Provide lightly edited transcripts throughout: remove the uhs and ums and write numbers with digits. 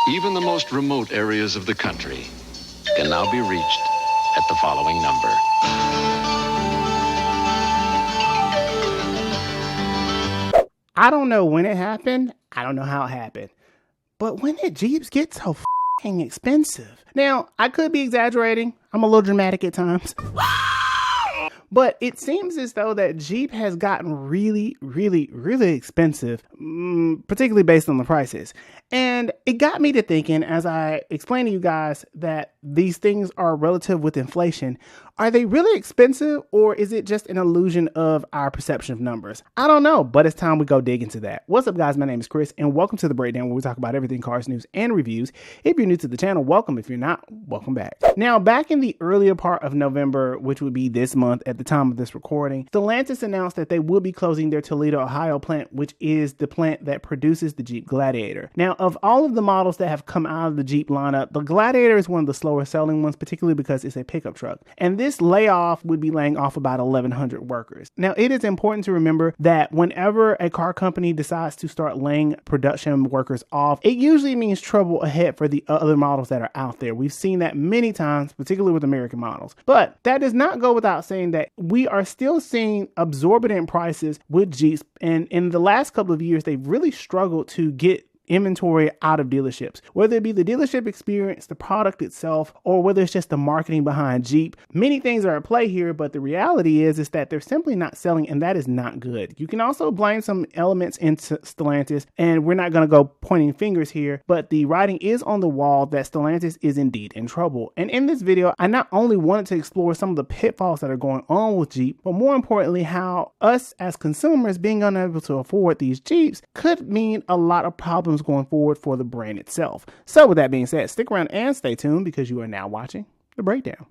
Even the most remote areas of the country can now be reached at the following number. I don't know when it happened. I don't know how it happened. But when did Jeeps get so f***ing expensive? Now, I could be exaggerating. I'm a little dramatic at times. But it seems as though that Jeep has gotten really, really, really expensive, particularly based on the prices. And it got me to thinking, as I explained to you guys, that these things are relative with inflation. Are they really expensive, or is it just an illusion of our perception of numbers? I don't know, but it's time we go dig into that. What's up, guys? My name is Chris, and welcome to The Breakdown, where we talk about everything cars, news, and reviews. If you're new to the channel, welcome. If you're not, welcome back. Now, back in the earlier part of November, which would be this month at the time of this recording, Stellantis announced that they will be closing their Toledo, Ohio plant, which is the plant that produces the Jeep Gladiator. Now, of all of the models that have come out of the Jeep lineup, the Gladiator is one of the slower selling ones, particularly because it's a pickup truck. And this layoff would be laying off about 1,100 workers. Now, it is important to remember that whenever a car company decides to start laying production workers off, it usually means trouble ahead for the other models that are out there. We've seen that many times, particularly with American models. But that does not go without saying that we are still seeing exorbitant prices with Jeeps. And in the last couple of years, they've really struggled to get inventory out of dealerships, whether it be the dealership experience, the product itself, or whether it's just the marketing behind Jeep. Many things are at play here, but the reality is that they're simply not selling, and that is not good. You can also blame some elements into Stellantis, and we're not going to go pointing fingers here, but the writing is on the wall that Stellantis is indeed in trouble. And in this video, I not only wanted to explore some of the pitfalls that are going on with Jeep, but more importantly, how us as consumers being unable to afford these Jeeps could mean a lot of problems going forward for the brand itself. So with that being said, stick around and stay tuned, because you are now watching The Breakdown.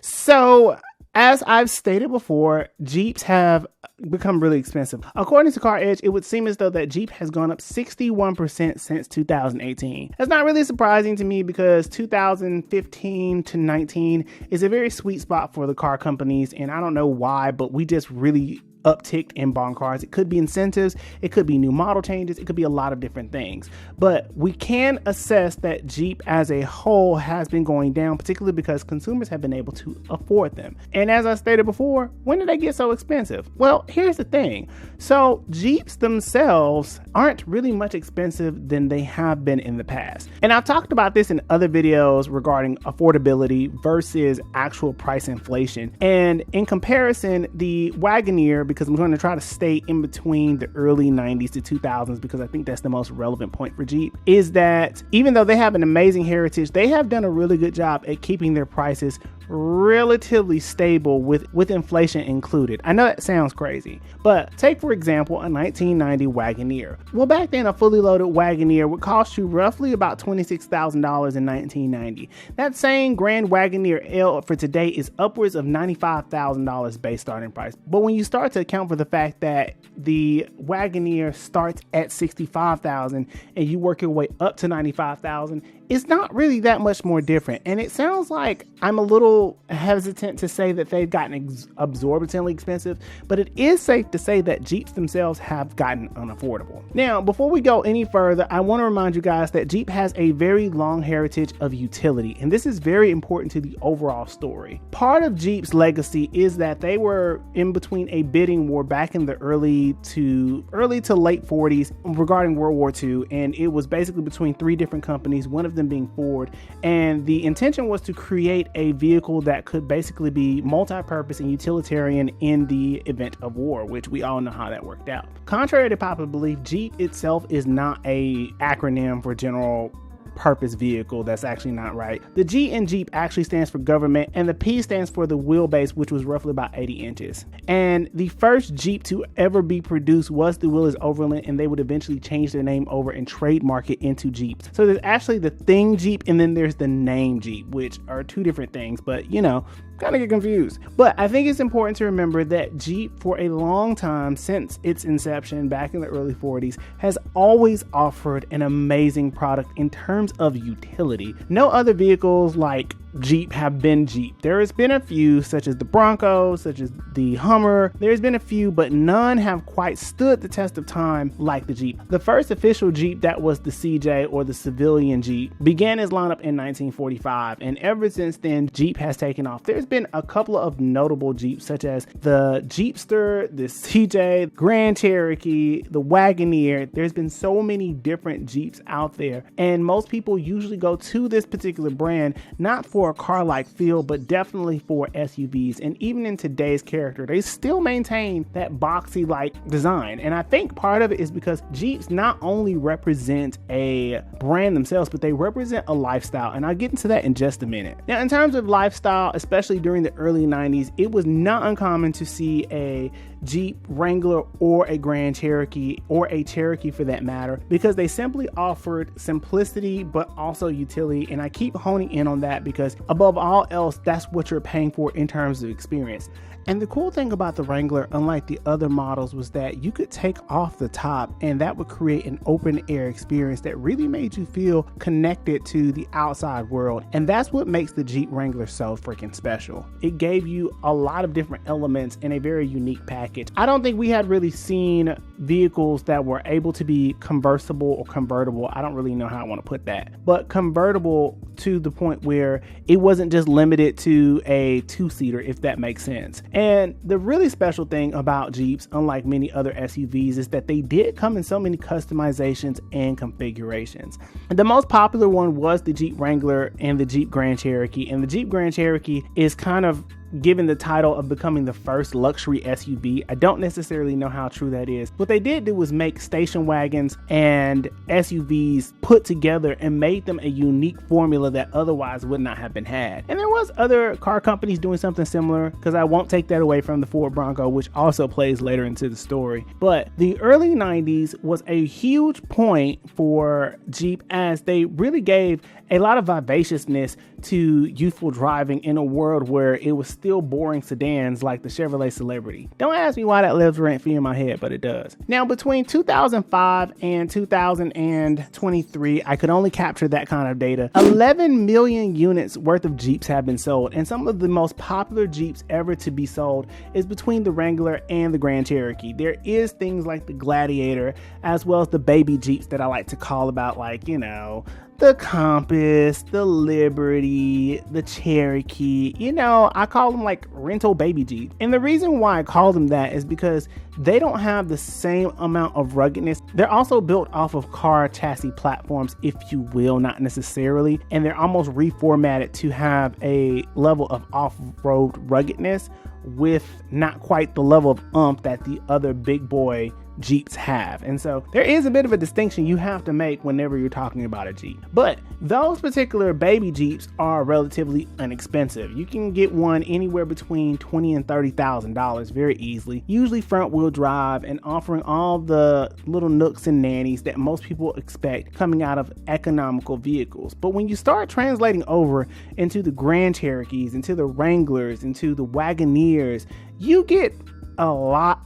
So, as I've stated before, Jeeps have become really expensive. According to Car Edge, it would seem as though that Jeep has gone up 61% since 2018. That's not really surprising to me, because 2015 to 19 is a very sweet spot for the car companies, and I don't know why, but we just really upticked in bond cars. It could be incentives, it could be new model changes, it could be a lot of different things. But we can assess that Jeep as a whole has been going down, particularly because consumers have been able to afford them. And as I stated before, when did they get so expensive? Well, here's the thing. So Jeeps themselves aren't really much expensive than they have been in the past. And I've talked about this in other videos regarding affordability versus actual price inflation. And in comparison, the Wagoneer, because I'm going to try to stay in between the early 90s to 2000s, because I think that's the most relevant point for Jeep, is that even though they have an amazing heritage, they have done a really good job at keeping their prices relatively stable with inflation included. I know that sounds crazy, but take for example a 1990 Wagoneer. Well, back then a fully loaded Wagoneer would cost you roughly about $26,000 in 1990. That same Grand Wagoneer L for today is upwards of $95,000 base starting price. But when you start to account for the fact that the Wagoneer starts at $65,000 and you work your way up to $95,000, it's not really that much more different. And it sounds like I'm a little hesitant to say that they've gotten exorbitantly expensive, but it is safe to say that Jeeps themselves have gotten unaffordable. Now, before we go any further, I want to remind you guys that Jeep has a very long heritage of utility, and this is very important to the overall story. Part of Jeep's legacy is that they were in between a bidding war back in the early to late 40s regarding World War II, and it was basically between three different companies, one of them being Ford, and the intention was to create a vehicle that could basically be multi-purpose and utilitarian in the event of war, which we all know how that worked out. Contrary to popular belief, Jeep itself is not a acronym for general purpose vehicle. That's actually not right. The G in Jeep actually stands for government, and the P stands for the wheelbase, which was roughly about 80 inches. And the first Jeep to ever be produced was the Willys Overland, and they would eventually change their name over and trademark it into Jeeps. So there's actually the thing Jeep, and then there's the name Jeep, which are two different things, but you know, kind of get confused. But I think it's important to remember that Jeep, for a long time since its inception back in the early 40s, has always offered an amazing product in terms of utility. No other vehicles like Jeep have been Jeep. There has been a few, such as the Bronco, such as the Hummer. There's been a few, but none have quite stood the test of time like the Jeep. The first official Jeep, that was the CJ, or the civilian Jeep, began its lineup in 1945, and ever since then, Jeep has taken off. There's been a couple of notable Jeeps, such as the Jeepster, the CJ, Grand Cherokee, the Wagoneer. There's been so many different Jeeps out there, and most people usually go to this particular brand not for a car-like feel, but definitely for SUVs. And even in today's character, they still maintain that boxy-like design. And I think part of it is because Jeeps not only represent a brand themselves, but they represent a lifestyle. And I'll get into that in just a minute. Now, in terms of lifestyle, especially during the early 90s, it was not uncommon to see a Jeep Wrangler or a Grand Cherokee, or a Cherokee for that matter, because they simply offered simplicity but also utility. And I keep honing in on that because above all else, that's what you're paying for in terms of experience. And the cool thing about the Wrangler, unlike the other models, was that you could take off the top and that would create an open air experience that really made you feel connected to the outside world. And that's what makes the Jeep Wrangler so freaking special. It gave you a lot of different elements in a very unique package. I don't think we had really seen vehicles that were able to be convertible or convertible. I don't really know how I want to put that, but convertible to the point where it wasn't just limited to a two-seater, if that makes sense. And the really special thing about Jeeps, unlike many other SUVs, is that they did come in so many customizations and configurations. And the most popular one was the Jeep Wrangler and the Jeep Grand Cherokee. And the Jeep Grand Cherokee is kind of given the title of becoming the first luxury SUV. I don't necessarily know how true that is. What they did do was make station wagons and SUVs put together and made them a unique formula that otherwise would not have been had. And there was other car companies doing something similar, because I won't take that away from the Ford Bronco, which also plays later into the story. But the early 90s was a huge point for Jeep, as they really gave a lot of vivaciousness to youthful driving in a world where it was still boring sedans like the Chevrolet Celebrity. Don't ask me why that lives rent free in my head, but it does. Now, between 2005 and 2023, I could only capture that kind of data. 11 million units worth of Jeeps have been sold, and some of the most popular Jeeps ever to be sold is between the Wrangler and the Grand Cherokee. There is things like the Gladiator, as well as the baby Jeeps that I like to call about, like, you know, the Compass, the Liberty, the Cherokee. You know, I call them like rental baby Jeep. And the reason why I call them that is because they don't have the same amount of ruggedness. They're also built off of car chassis platforms, if you will, not necessarily. And they're almost reformatted to have a level of off-road ruggedness with not quite the level of oomph that the other big boy Jeeps have. And so there is a bit of a distinction you have to make whenever you're talking about a Jeep. But those particular baby Jeeps are relatively inexpensive. You can get one anywhere between $20,000 and $30,000 very easily, usually front wheel drive, and offering all the little nooks and nannies that most people expect coming out of economical vehicles. But when you start translating over into the Grand Cherokees, into the Wranglers, into the Wagoneers, you get a lot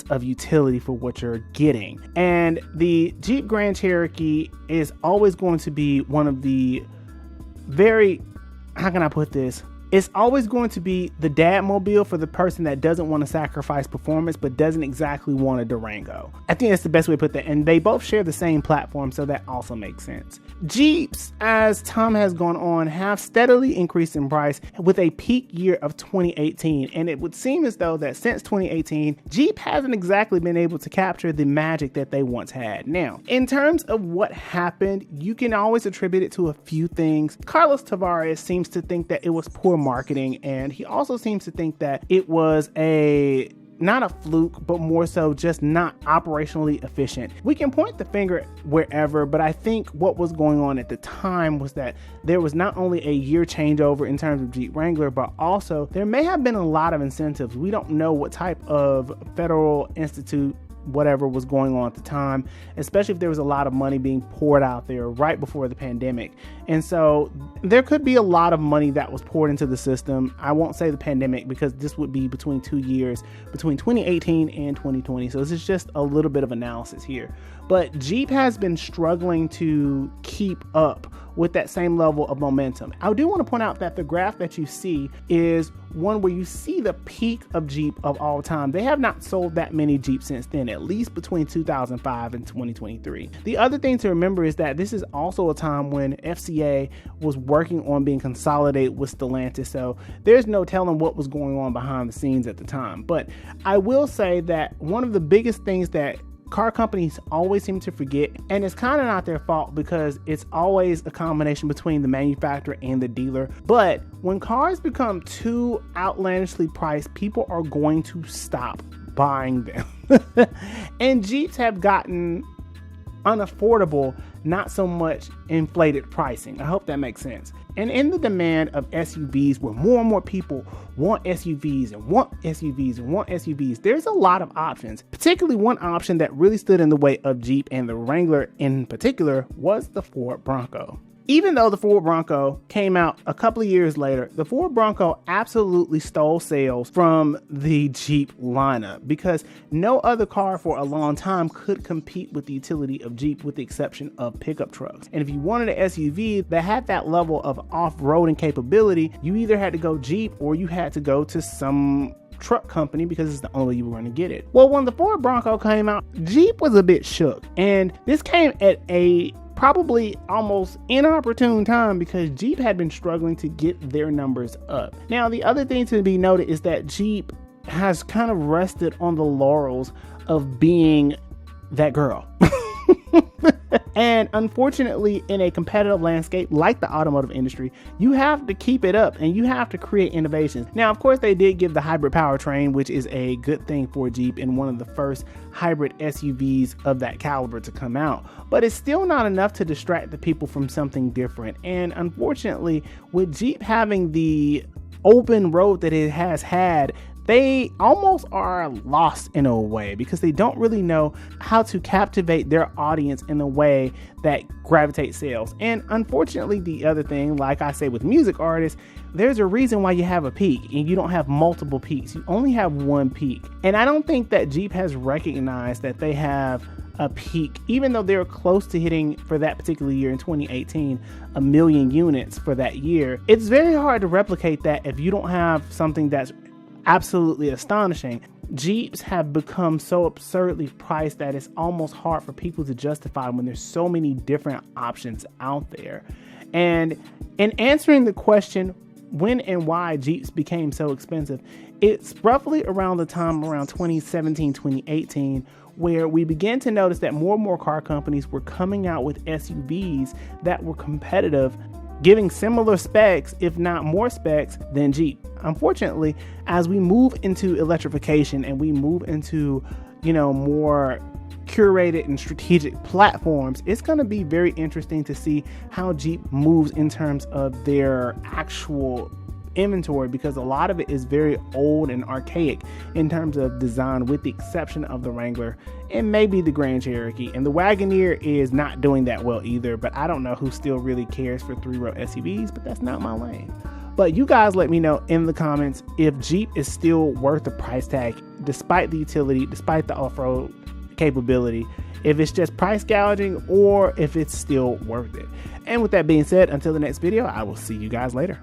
of utility for what you're getting. And the Jeep Grand Cherokee is always going to be one of the very, how can I put this? It's always going to be the dad mobile for the person that doesn't want to sacrifice performance but doesn't exactly want a Durango. I think that's the best way to put that. And they both share the same platform, so that also makes sense. Jeeps, as time has gone on, have steadily increased in price, with a peak year of 2018. And it would seem as though that since 2018, Jeep hasn't exactly been able to capture the magic that they once had. Now, in terms of what happened, you can always attribute it to a few things. Carlos Tavares seems to think that it was poor marketing, and he also seems to think that it was not a fluke, but more so just not operationally efficient. We can point the finger wherever, but I think what was going on at the time was that there was not only a year changeover in terms of Jeep Wrangler, but also there may have been a lot of incentives. We don't know what type of federal institute whatever was going on at the time, especially if there was a lot of money being poured out there right before the pandemic. And so there could be a lot of money that was poured into the system. I won't say the pandemic, because this would be between 2 years, between 2018 and 2020. So this is just a little bit of analysis here. But Jeep has been struggling to keep up with that same level of momentum. I do want to point out that the graph that you see is one where you see the peak of Jeep of all time. They have not sold that many Jeeps since then, at least between 2005 and 2023. The other thing to remember is that this is also a time when FCA was working on being consolidated with Stellantis, so there's no telling what was going on behind the scenes at the time. But I will say that one of the biggest things that car companies always seem to forget, and it's kind of not their fault because it's always a combination between the manufacturer and the dealer, but when cars become too outlandishly priced, people are going to stop buying them. And Jeeps have gotten unaffordable, not so much inflated pricing. I hope that makes sense. And in the demand of SUVs, where more and more people want SUVs and want SUVs and want SUVs, there's a lot of options. Particularly one option that really stood in the way of Jeep and the Wrangler in particular was the Ford Bronco. Even though the Ford Bronco came out a couple of years later, the Ford Bronco absolutely stole sales from the Jeep lineup because no other car for a long time could compete with the utility of Jeep with the exception of pickup trucks. And if you wanted an SUV that had that level of off-roading capability, you either had to go Jeep or you had to go to some truck company because it's the only way you were going to get it. Well, when the Ford Bronco came out, Jeep was a bit shook, and this came at a probably almost inopportune time because Jeep had been struggling to get their numbers up. Now, the other thing to be noted is that Jeep has kind of rested on the laurels of being that girl. And unfortunately, in a competitive landscape like the automotive industry, you have to keep it up and you have to create innovations. Now, of course, they did give the hybrid powertrain, which is a good thing for Jeep and one of the first hybrid SUVs of that caliber to come out. But it's still not enough to distract the people from something different. And unfortunately, with Jeep having the open road that it has had, they almost are lost in a way because they don't really know how to captivate their audience in a way that gravitates sales. And unfortunately, the other thing, like I say with music artists, there's a reason why you have a peak and you don't have multiple peaks. You only have one peak. And I don't think that Jeep has recognized that they have a peak, even though they're close to hitting for that particular year in 2018, 1 million units for that year. It's very hard to replicate that if you don't have something that's absolutely astonishing. Jeeps have become so absurdly priced that it's almost hard for people to justify when there's so many different options out there. And in answering the question, when and why Jeeps became so expensive, it's roughly around the time around 2017, 2018, where we began to notice that more and more car companies were coming out with SUVs that were competitive, giving similar specs, if not more specs, than Jeep. Unfortunately, as we move into electrification and we move into, more curated and strategic platforms, it's going to be very interesting to see how Jeep moves in terms of their actual inventory, because a lot of it is very old and archaic in terms of design, with the exception of the Wrangler and maybe the Grand Cherokee. And the Wagoneer is not doing that well either, but I don't know who still really cares for three-row SUVs, but that's not my lane. But you guys let me know in the comments if Jeep is still worth the price tag, despite the utility, despite the off-road capability, if it's just price gouging or if it's still worth it. And with that being said, until the next video, I will see you guys later.